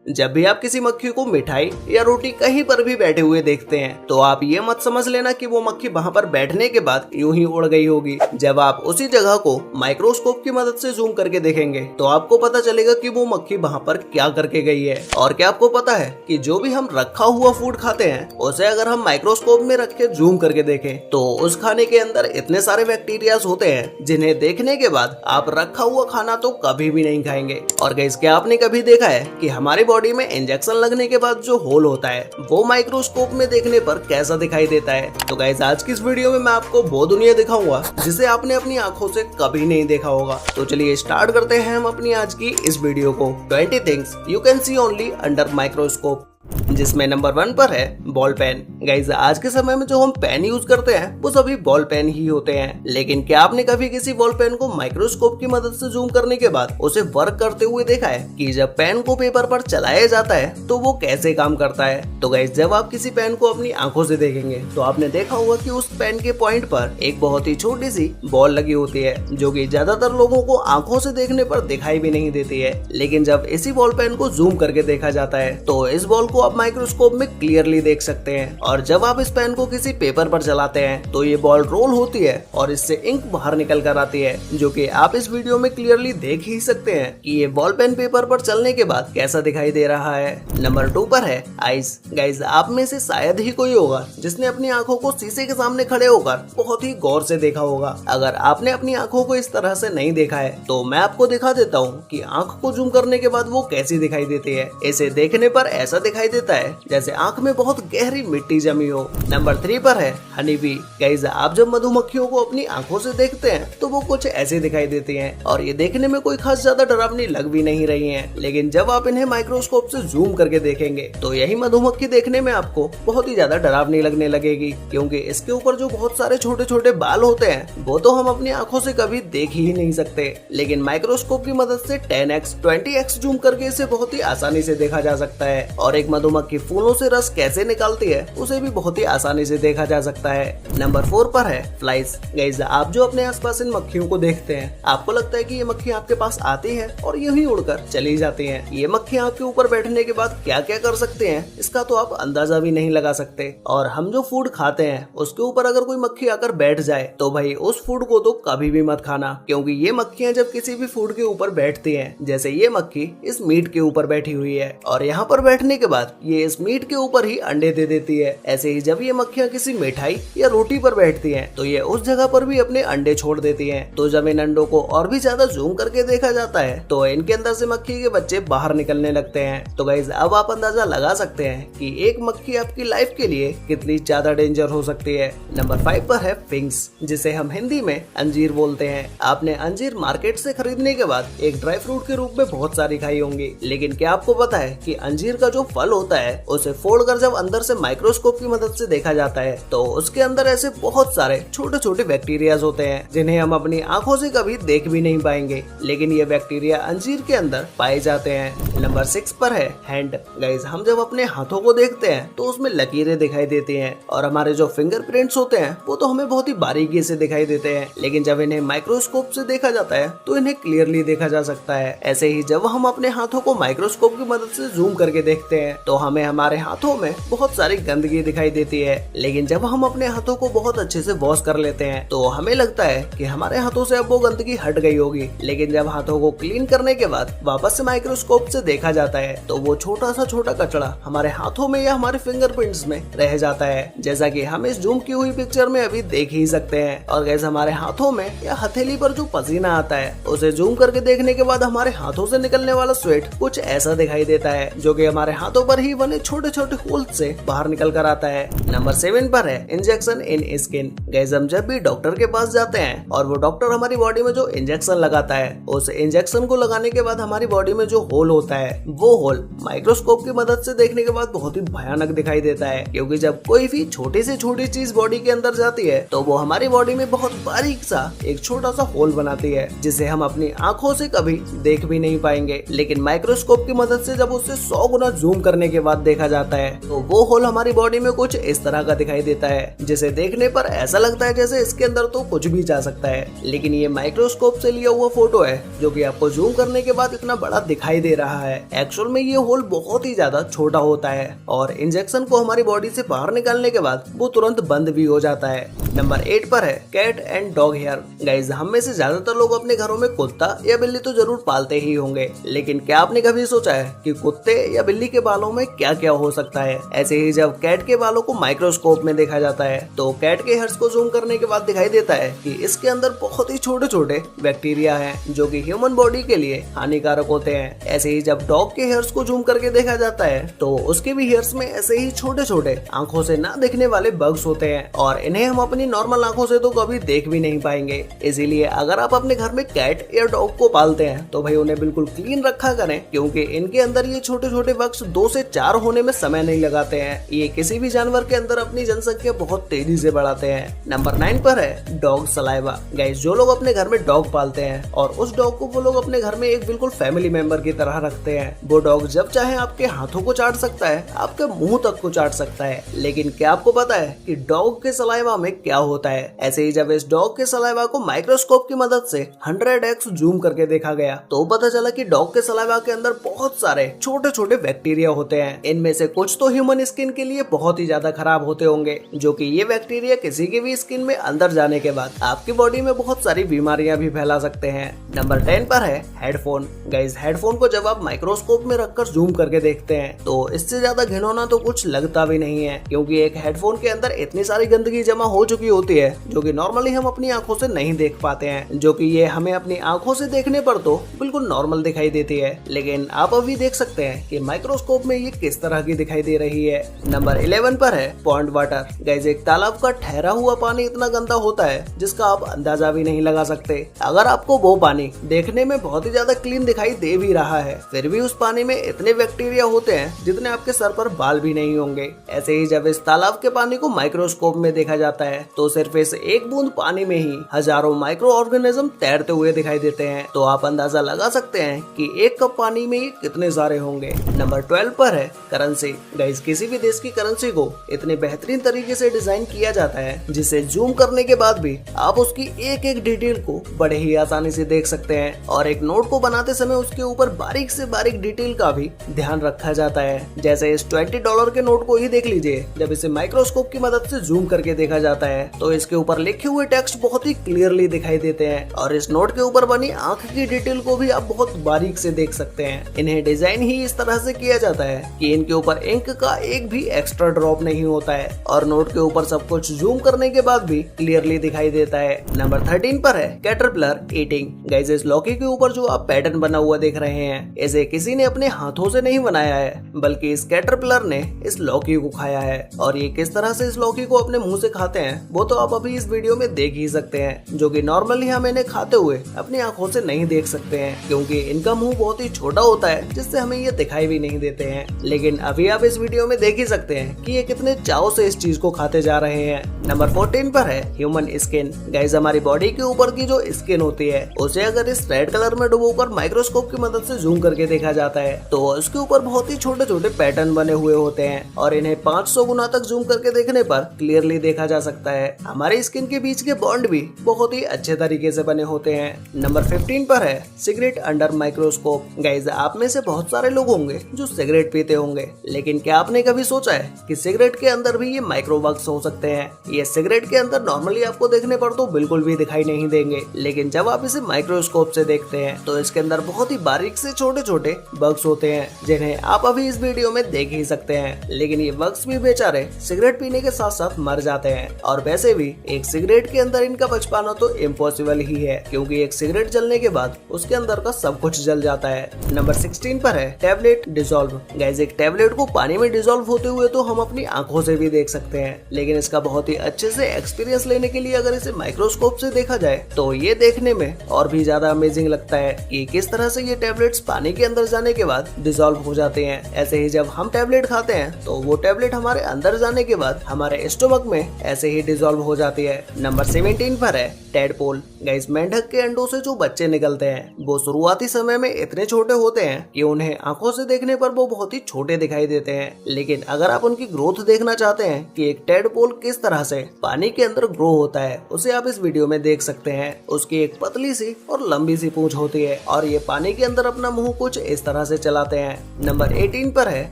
जब भी आप किसी मक्खी को मिठाई या रोटी कहीं पर भी बैठे हुए देखते हैं तो आप ये मत समझ लेना कि वो मक्खी वहाँ पर बैठने के बाद यूं ही उड़ गई होगी। जब आप उसी जगह को माइक्रोस्कोप की मदद से जूम करके देखेंगे तो आपको पता चलेगा कि वो मक्खी वहाँ पर क्या करके गई है। और क्या आपको पता है कि जो भी हम रखा हुआ फूड खाते हैं उसे अगर हम माइक्रोस्कोप में रख के जूम करके देखें तो उस खाने के अंदर इतने सारे बैक्टीरिया होते हैं जिन्हें देखने के बाद आप रखा हुआ खाना तो कभी भी नहीं खाएंगे। और गाइस, क्या आपने कभी देखा है कि हमारी बॉडी में इंजेक्शन लगने के बाद जो होल होता है वो माइक्रोस्कोप में देखने पर कैसा दिखाई देता है? तो गाइस, आज की इस वीडियो में मैं आपको वो दुनिया दिखाऊंगा जिसे आपने अपनी आंखों से कभी नहीं देखा होगा। तो चलिए स्टार्ट करते हैं हम अपनी आज की इस वीडियो को। 20 things you can see only under microscope, जिसमें नंबर 1 पर है बॉल पेन। गाइस, आज के समय में जो हम पेन यूज करते हैं वो सभी बॉल पेन ही होते हैं, लेकिन क्या आपने कभी किसी बॉल पेन को माइक्रोस्कोप की मदद से जूम करने के बाद उसे वर्क करते हुए देखा है कि जब पेन को पेपर पर चलाया जाता है तो वो कैसे काम करता है? तो गाइस, जब आप किसी पेन को अपनी आंखों से देखेंगे तो आपने देखा होगा कि उस पेन के पॉइंट पर एक बहुत ही छोटी सी बॉल लगी होती है जो कि ज्यादातर लोगों को आंखों से देखने पर दिखाई भी नहीं देती है। लेकिन जब इसी बॉल पेन को जूम करके देखा जाता है तो इस बॉल को आप माइक्रोस्कोप में क्लियरली देख सकते हैं। और जब आप इस पेन को किसी पेपर पर चलाते हैं तो ये बॉल रोल होती है और इससे इंक बाहर निकल कर आती है, जो कि आप इस वीडियो में क्लियरली देख ही सकते हैं कि ये बॉल पेन पेपर पर चलने के बाद कैसा दिखाई दे रहा है। नंबर 2 पर है आइस। गाइस, आप में से शायद ही कोई होगा जिसने अपनी आंखों को शीशे के सामने खड़े होकर बहुत ही गौर से देखा होगा। अगर आपने अपनी आंखों को इस तरह से नहीं देखा है तो मैं आपको दिखा देता हूँ कि आंख को जूम करने के बाद वो कैसी दिखाई देती है। इसे देखने पर ऐसा दिखाई देता है जैसे आंख में बहुत गहरी मिट्टी जमी हो। नंबर 3 पर है हनी बी। गाइस, आप जब मधुमक्खियों को अपनी आंखों से देखते हैं तो वो कुछ ऐसे दिखाई देती हैं और ये देखने में कोई खास ज्यादा डरावनी लग भी नहीं रही हैं। लेकिन जब आप इन्हें माइक्रोस्कोप से जूम करके देखेंगे तो यही मधुमक्खी देखने में आपको बहुत ही ज्यादा डरावनी लगने लगेगी, क्योंकि इसके ऊपर जो बहुत सारे छोटे छोटे बाल होते हैं वो तो हम अपनी आंखों से कभी देख ही नहीं सकते। लेकिन माइक्रोस्कोप की मदद से 10x 20x जूम करके इसे बहुत ही आसानी से देखा जा सकता है। और एक मधुमक्खी फूलों से रस कैसे निकालती है उसे भी बहुत ही आसानी से देखा जा सकता है। नंबर 4 पर है फ्लाइज। गाइस, आप जो अपने आसपास इन मक्खियों को देखते हैं आपको लगता है कि ये मक्खी आपके पास आती है और यूं ही उड़कर चली जाती हैं। ये मक्खी आपके ऊपर बैठने के बाद क्या क्या कर सकते हैं इसका तो आप अंदाजा भी नहीं लगा सकते। और हम जो फूड खाते हैं उसके ऊपर अगर कोई मक्खी आकर बैठ जाए तो भाई उस फूड को तो कभी भी मत खाना, क्योंकि ये मक्खियां जब किसी भी फूड के ऊपर बैठती हैं, जैसे ये मक्खी इस मीट के ऊपर बैठी हुई है और यहाँ पर बैठने के बाद ये इस मीट के ऊपर ही अंडे दे देती है। ऐसे ही जब ये मक्खियां किसी मिठाई या रोटी पर बैठती हैं तो ये उस जगह पर भी अपने अंडे छोड़ देती हैं। तो जब इन अंडों को और भी ज्यादा जूम करके देखा जाता है तो इनके अंदर से मक्खी के बच्चे बाहर निकलने लगते हैं। तो गाइस, अब आप अंदाजा लगा सकते हैं कि एक मक्खी आपकी लाइफ के लिए कितनी ज्यादा डेंजर हो सकती है। नंबर 5 पर है फिंग्स, जिसे हम हिंदी में अंजीर बोलते हैं। आपने अंजीर मार्केट से खरीदने के बाद एक ड्राई फ्रूट के रूप में बहुत सारी खाई होंगी, लेकिन क्या आपको पता है कि अंजीर का जो फल होता है उसे फोड़कर जब अंदर से माइक्रोस्कोप की मदद से देखा जाता है तो उसके अंदर ऐसे बहुत सारे छोटे छोटे बैक्टीरिया होते हैं जिन्हें हम अपनी आंखों से कभी देख भी नहीं पाएंगे, लेकिन ये बैक्टीरिया अंजीर के अंदर पाए जाते हैं। नंबर 6 पर है हैंड। गाइस, हम जब अपने हाथों को देखते हैं तो उसमें लकीरें दिखाई देती हैं और हमारे जो फिंगरप्रिंट्स होते हैं वो तो हमें बहुत ही बारीकी से दिखाई देते हैं, लेकिन जब इन्हें माइक्रोस्कोप से देखा जाता है तो इन्हें क्लियरली देखा जा सकता है। ऐसे ही जब हम अपने हाथों को माइक्रोस्कोप की मदद से जूम करके देखते हैं तो हमें हमारे हाथों में बहुत सारी गंदगी दिखाई देती है, लेकिन जब हम अपने हाथों को बहुत अच्छे से वॉश कर लेते हैं तो हमें लगता है कि हमारे हाथों से अब वो गंदगी हट गई होगी। लेकिन जब हाथों को क्लीन करने के बाद वापस से माइक्रोस्कोप से देखा जाता है तो वो छोटा सा छोटा कचरा हमारे हाथों में या हमारे फिंगरप्रिंट्स में रह जाता है, जैसा कि हम इस जूम की हुई पिक्चर में अभी देख ही सकते हैं। और गैस, हमारे हाथों में या हथेली पर जो पसीना आता है उसे जूम करके देखने के बाद हमारे हाथों से निकलने वाला स्वेट कुछ ऐसा दिखाई देता है, जो कि हमारे हाथों पर ही बने छोटे छोटे होल से बाहर निकल कर आता है। नंबर 7 पर है इंजेक्शन इन स्किन। गाइस, हम जब भी डॉक्टर के पास जाते हैं और वो डॉक्टर हमारी बॉडी में जो इंजेक्शन लगाता है उस इंजेक्शन को लगाने के बाद हमारी बॉडी में जो होल होता है वो होल माइक्रोस्कोप की मदद से देखने के बाद बहुत ही भयानक दिखाई देता है, क्योंकि जब कोई भी छोटी से छोटी चीज बॉडी के अंदर जाती है तो वो हमारी बॉडी में बहुत बारीक सा एक छोटा सा होल बनाती है जिसे हम अपनी आंखों से कभी देख भी नहीं पाएंगे। लेकिन माइक्रोस्कोप की मदद से जब उससे 100 गुना जूम करने करने के बाद देखा जाता है तो वो होल हमारी बॉडी में कुछ इस तरह का दिखाई देता है, जिसे देखने पर ऐसा लगता है जैसे इसके अंदर तो कुछ भी जा सकता है, लेकिन ये माइक्रोस्कोप से लिया हुआ फोटो है जो कि आपको जूम करने के बाद इतना बड़ा दिखाई दे रहा है। एक्चुअल में ये होल बहुत ही ज्यादा छोटा होता है और इंजेक्शन को हमारी बॉडी से बाहर निकालने के बाद वो तुरंत बंद भी हो जाता है। नंबर 8 पर है cat and dog hair. Guys, हम में से ज्यादातर लोग अपने घरों में कुत्ता या बिल्ली तो जरूर पालते ही होंगे, लेकिन क्या आपने कभी सोचा है कि कुत्ते या बिल्ली के बालों में क्या क्या हो सकता है? ऐसे ही जब कैट के बालों को माइक्रोस्कोप में देखा जाता है तो कैट के हेयर्स को जूम करने के बाद दिखाई देता है कि इसके अंदर बहुत ही छोटे छोटे बैक्टीरिया हैं जो कि ह्यूमन बॉडी के लिए हानिकारक होते हैं। ऐसे ही जब डॉग के हेयर्स को जूम करके देखा जाता है तो उसके भी हेयर्स में ऐसे ही छोटे छोटे आंखों से ना दिखने वाले बग्स होते हैं और इन्हें हम अपनी नॉर्मल आंखों से तो कभी देख भी नहीं पाएंगे। इसीलिए अगर आप अपने घर में कैट या डॉग को पालते हैं तो भाई उन्हें बिल्कुल क्लीन रखा करें, क्योंकि इनके अंदर ये छोटे छोटे बग्स 2 से 4 होने में समय नहीं लगाते हैं। ये किसी भी जानवर के अंदर अपनी जनसंख्या बहुत तेजी से बढ़ाते हैं। नंबर 9 पर है डॉग सलाइवा। गाइस, जो लोग अपने घर में डॉग पालते हैं और उस डॉग को वो लोग अपने घर में एक बिल्कुल फैमिली मेंबर की तरह रखते हैं। वो डॉग जब चाहे आपके हाथों को चाट सकता है, आपके मुंह तक को चाट सकता है, लेकिन क्या आपको पता है कि डॉग के सलाइवा में क्या होता है? ऐसे ही जब इस डॉग के सलाइवा को माइक्रोस्कोप की मदद से 100x जूम करके देखा गया तो पता चला कि डॉग के सलाइवा के अंदर बहुत सारे छोटे छोटे बैक्टीरिया होते हैं। इनमें से कुछ तो ह्यूमन स्किन के लिए बहुत ही ज्यादा खराब होते होंगे, जो कि ये बैक्टीरिया किसी की भी स्किन में अंदर जाने के बाद आपकी बॉडी में बहुत सारी बीमारियां भी फैला सकते हैं। नंबर 10 पर है हेडफोन। गाइस, हेडफोन को जब आप माइक्रोस्कोप में रखकर जूम करके देखते हैं तो इससे ज्यादा घिनौना तो कुछ लगता भी नहीं है, क्योंकि एक हेडफोन के अंदर इतनी सारी गंदगी जमा हो चुकी होती है जो कि नॉर्मली हम अपनी आंखों से नहीं देख पाते हैं, जो कि ये हमें अपनी आंखों से देखने पर तो बिल्कुल नॉर्मल दिखाई देती है, लेकिन आप अभी देख सकते हैं कि माइक्रोस्कोप में ये किस तरह की दिखाई दे रही है। नंबर 11 पर है पॉन्ड वाटर। गाइस, एक तालाब का ठहरा हुआ पानी इतना गंदा होता है जिसका आप अंदाजा भी नहीं लगा सकते। अगर आपको वो पानी देखने में बहुत ही ज्यादा क्लीन दिखाई दे भी रहा है, फिर भी उस पानी में इतने बैक्टीरिया होते हैं जितने आपके सर पर बाल भी नहीं होंगे। ऐसे ही जब इस तालाब के पानी को माइक्रोस्कोप में देखा जाता है तो सिर्फ इस एक बूंद पानी में ही हजारों माइक्रो ऑर्गेनिज्म तैरते हुए दिखाई देते हैं, तो आप अंदाजा लगा सकते हैं कि एक कप पानी में कितने सारे होंगे। नंबर 12 पर है करेंसी। गाइस, किसी भी देश की करेंसी को इतने बेहतरीन तरीके से डिजाइन किया जाता है जिसे जूम करने के बाद भी आप उसकी एक एक डिटेल को बड़े ही आसानी से देख सकते हैं, और एक नोट को बनाते समय उसके ऊपर बारीक से बारीक डिटेल का भी ध्यान रखा जाता है। जैसे इस $20 के नोट को ही देख लीजिए, जब इसे माइक्रोस्कोप की मदद से जूम करके देखा जाता है तो इसके ऊपर लिखे हुए टेक्स्ट बहुत ही क्लियरली दिखाई देते हैं, और इस नोट के ऊपर बनी आंख की डिटेल को भी आप बहुत बारीक से देख सकते हैं। इन्हें डिजाइन ही इस तरह से किया जाता है कि इनके ऊपर इंक का एक भी एक्स्ट्रा ड्रॉप नहीं होता है, और नोट के ऊपर सब कुछ जूम करने के बाद भी क्लियरली दिखाई देता है। नंबर 13 पर है कैटरपिलर ईटिंग। गाइस, इस लौकी के ऊपर जो आप पैटर्न बना हुआ देख रहे हैं, इसे किसी ने अपने हाथों से नहीं बनाया है, बल्कि इस कैटरपिलर ने इस लौकी को खाया है, और ये किस तरह से इस लौकी को अपने मुंह से खाते हैं वो तो आप अभी इस वीडियो में देख ही सकते हैं, जो कि नॉर्मली हम इन्हें खाते हुए अपनी आंखों से नहीं देख सकते हैं, क्योंकि इनका मुंह बहुत ही छोटा होता है जिससे हमें ये दिखाई भी नहीं देते हैं। लेकिन अभी आप इस वीडियो में देख ही सकते हैं कि ये कितने चाव से इस चीज को खाते जा रहे हैं। नंबर 14 पर है ह्यूमन स्किन। गाइस, हमारी बॉडी के ऊपर की जो स्किन होती है उसे अगर इस रेड कलर में डुबोकर माइक्रोस्कोप की मदद से जूम करके देखा जाता है तो उसके ऊपर बहुत ही छोटे छोटे पैटर्न बने हुए होते हैं, और इन्हें 500 गुना तक जूम करके देखने पर क्लियरली देखा जा सकता है। हमारी स्किन के बीच के बॉन्ड भी बहुत ही अच्छे तरीके से बने होते हैं। नंबर 15 पर है सिगरेट अंडर माइक्रोस्कोप। गाइस, आप में से बहुत सारे लोग होंगे जो सिगरेट पीते होंगे, लेकिन क्या आपने कभी सोचा है कि सिगरेट के अंदर भी ये माइक्रोबग्स हो सकते हैं? ये सिगरेट के अंदर नॉर्मली आपको देखने पर तो बिल्कुल भी दिखाई नहीं देंगे, लेकिन जब आप इसे माइक्रोस्कोप से देखते हैं तो इसके अंदर बहुत ही बारीक से छोटे छोटे बग्स होते हैं, जिन्हें आप अभी इस वीडियो में देख ही सकते हैं। लेकिन ये बग्स भी बेचारे सिगरेट पीने के साथ साथ मर जाते हैं, और वैसे भी एक सिगरेट के अंदर इनका बच पाना तो इम्पॉसिबल ही है, क्योंकि एक सिगरेट जलने के बाद उसके अंदर का सब कुछ जल जाता है। नंबर 16 पर है टैबलेट डिसॉल्व। गाइस, एक टैबलेट को पानी में डिसॉल्व होते हुए तो हम अपनी आंखों से भी देख सकते हैं, लेकिन इसका बहुत ही अच्छे से एक्सपीरियंस लेने के लिए अगर इसे माइक्रोस्कोप से देखा जाए तो ये देखने में और भी ज्यादा अमेजिंग लगता है कि किस तरह से ये टैबलेट्स पानी के अंदर जाने के बाद डिसॉल्व हो जाते हैं। ऐसे ही जब हम टैबलेट खाते हैं तो वो टैबलेट हमारे अंदर जाने के बाद हमारे स्टोमक में ऐसे ही डिसॉल्व डिसॉल्व हो जाती है। नंबर 17 पर है टेडपोल। गाइस, मेंढक के अंडों से जो बच्चे निकलते हैं वो शुरुआती समय में इतने छोटे होते हैं कि उन्हें आंखों से देखने पर वो बहुत ही छोटे दिखाई देते हैं, लेकिन अगर आप उनकी ग्रोथ देखना चाहते हैं कि एक टेडपोल किस तरह से पानी के अंदर ग्रो होता है, उसे आप इस वीडियो में देख सकते हैं। उसकी एक पतली सी और लंबी सी पूंछ होती है और ये पानी के अंदर अपना मुंह कुछ इस तरह से चलाते हैं। नंबर 18 पर है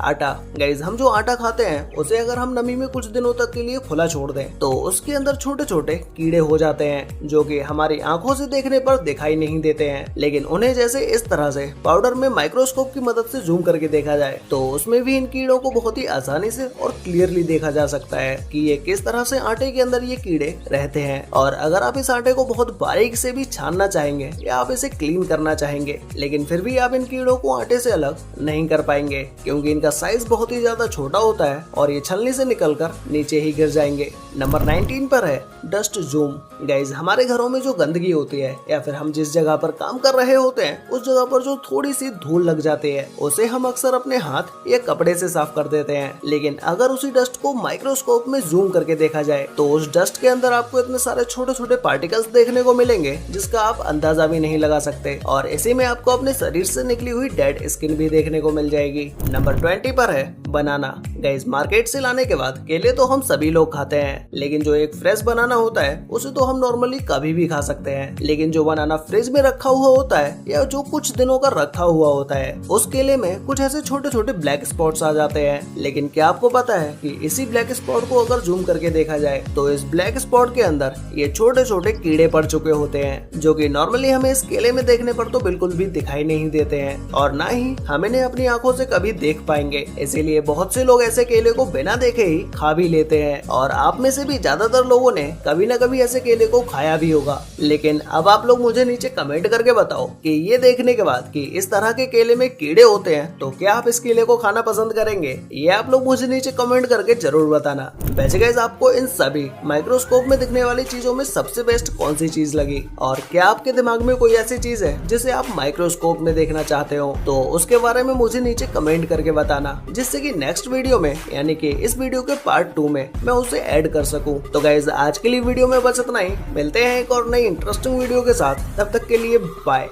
आटा। गाइस, हम जो आटा खाते हैं उसे अगर हम नमी में कुछ दिनों तक के लिए खुला छोड़ दें तो उसके अंदर छोटे छोटे कीड़े हो जाते हैं जो कि हमारी आंखों से देखने पर दिखाई नहीं देते हैं, लेकिन उन्हें जैसे इस तरह से पाउडर में माइक्रोस्कोप की मदद से जूम करके देखा जाए तो उसमें भी इन कीड़ों को बहुत ही आसानी से और क्लियरली देखा जा सकता है कि ये किस तरह से आटे के अंदर ये कीड़े रहते हैं। और अगर आप इस आटे को बहुत बारीक से भी छानना चाहेंगे या आप इसे क्लीन करना चाहेंगे, लेकिन फिर भी आप इन कीड़ों को आटे से अलग नहीं कर पाएंगे क्योंकि इनका साइज बहुत ही ज्यादा छोटा होता है और ये छलनी से निकलकर नीचे ही गिर जाएंगे। नंबर 19 पर है डस्ट जूम। गाइज, हमारे घरों में जो गंदगी होती है या फिर हम जिस जगह पर काम कर रहे होते हैं उस जगह पर जो थोड़ी सी धूल लग जाती है उसे हम अक्सर अपने हाथ या कपड़े से साफ कर देते हैं, लेकिन अगर उसी डस्ट को माइक्रोस्कोप में जूम करके देखा जाए तो उस डस्ट के अंदर आपको इतने सारे छोटे छोटे पार्टिकल्स देखने को मिलेंगे जिसका आप अंदाजा भी नहीं लगा सकते और इसी में आपको अपने शरीर से निकली हुई डेड स्किन भी देखने को मिल जाएगी। नंबर 20 पर है बनाना। गाइस, मार्केट से लाने के बाद केले तो हम सभी लोग खाते हैं, लेकिन जो एक फ्रेश बनाना होता है उसे तो हम नॉर्मली कभी भी खा सकते हैं, लेकिन जो बनाना फ्रिज में रखा हुआ होता है या जो कुछ दिनों का रखा हुआ होता है उस केले में कुछ ऐसे छोटे छोटे ब्लैक स्पॉट्स आ जाते हैं। लेकिन क्या आपको पता है कि इसी ब्लैक स्पॉट को अगर जूम करके देखा जाए तो इस ब्लैक स्पॉट के अंदर ये छोटे छोटे कीड़े पड़ चुके होते हैं जो कि नॉर्मली हमें इस केले में देखने पर तो बिल्कुल भी दिखाई नहीं देते हैं और ना ही हम इन्हें अपनी आंखों से कभी देख पाएंगे। इसीलिए बहुत से लोग ऐसे केले को बिना देखे ही खा भी लेते हैं और आप में से भी ज्यादातर लोगों ने कभी न कभी ऐसे केले को खाया भी होगा। लेकिन अब आप लोग मुझे नीचे कमेंट करके बताओ कि ये देखने के बाद कि इस तरह के केले में कीड़े होते हैं तो क्या आप इस केले को खाना पसंद करेंगे? ये आप लोग मुझे नीचे कमेंट करके जरूर बताना। वैसे गाइस, आपको इन सभी माइक्रोस्कोप में दिखने वाली चीजों में सबसे बेस्ट कौन सी चीज लगी और क्या आपके दिमाग में कोई ऐसी चीज है जिसे आप माइक्रोस्कोप में देखना चाहते हो तो उसके बारे में मुझे नीचे कमेंट करके बताना, जिससे कि नेक्स्ट वीडियो में यानी कि इस वीडियो के पार्ट 2 में मैं उसे ऐड कर सकूं। तो गाइस, आज के लिए वीडियो में बस इतना ही। मिलते हैं एक और नई इंटरेस्टिंग वीडियो के साथ, तब तक के लिए बाय।